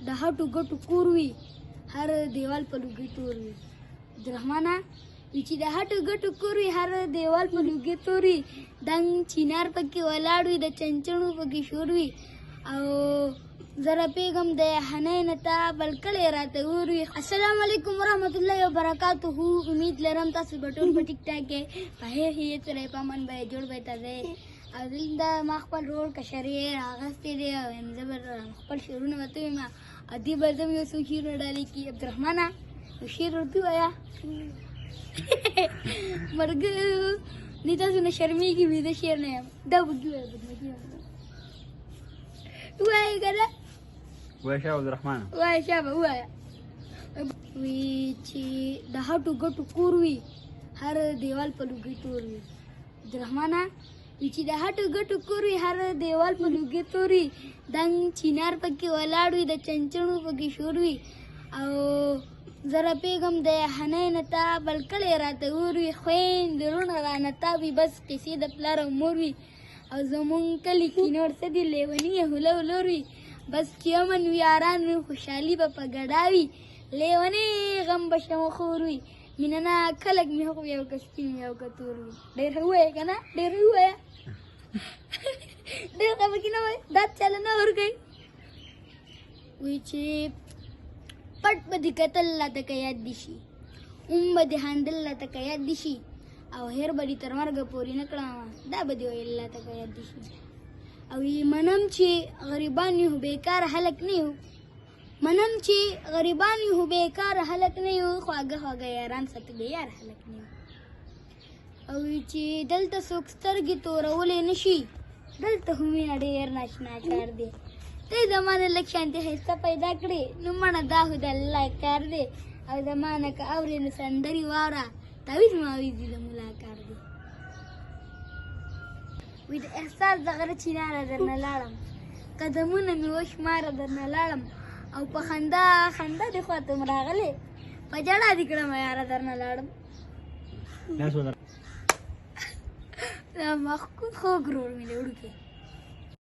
د هټو ګټو کور وي هر دیوال په لوګي تور وي عبدالرحمنه وی چې د هټو ګټو کور وي هر دیوال په لوګي تور وي دنګ چینار پکې ولاړ وي د چنچڼو پکې شور وي او زره پیغام د حنین ته بلکلې راته اور وي. السلام علیکم ورحمت الله وبرکاته. امید لرم تاسو به ټول په ټیک ټاک کې په هیڅ سره په من به جوړ به تاسو او دلته ما خپل رول کشري راغستې دی او زه به خپل شعرونه ورته وایم. ادي به زه یو څو شعرونه ډالې کړي. عبدالرحمنه یو شعر ورته ووایه. مرګ نه تاسو نه شرمېږي ویده شعر نه یم دا وږي وایه بدمکي وایه که نه وایه شابه عبدالرحمنه وایه شابه ووایه. وی چې د هټو ګټو کور وي هر دیوال په لوګي تور وي عبدالرحمنه وی چې د هټو ګټو کور وي هر دیوال په لوګي تور وي دنګ چینار پکې ولاړ وي د چنچڼو پکې شور وي او زره پیغام د حنین ته بلکلې راته اور وي خویندې وروڼه رانه تاوي بس قیسې د پلار او مور وي او زمونږ کلي کې نور څه دي لیوني هوله ولور وي بس چې امن وي یاران خوشحالي به په ګډا وي لیونی غم به شمخور وي مینه ناک خلک مې خو یو که سپین وي او که تور وي. ډېر ښه ووایه که نه ډېر ښه ووایه ډېر خفه کې نه وایه دا چاله نه ورکوي. وایي چې پټ به دې کتل راته که یاد دي شي به دې خندل راته که یاد دي شي او هیر به دې تر مرګه پورې نه کړم دا به دې ویل راته که یاد دي شي. او منم چې غریبان یو بېکاره هلک نه یو منم چې غریبان یو بېکاره هلک نه یو خواږه خواږه یاران ساتو بې یار هلک نه یو. او چې دلته څوک سترګې تورولی نه شي دلته خو مینه ډېر ناشنا کار دی ته زما نه لږ شانتې ښایسته پیدا کړې نو مړه دا خو د الله کار دی او زما نه که اورې نو سندرې واوره تعویض ماویض دي د ملا کار دی. وی د احساس د غره چیناره درنه لاړم قدمونه مې وشماره درنه لاړم او په خندا خندا دې خواته م راغلې په جړا دې کړم یاره درنه لاړم. دا مخکود خوږ رول مې دی وړوکی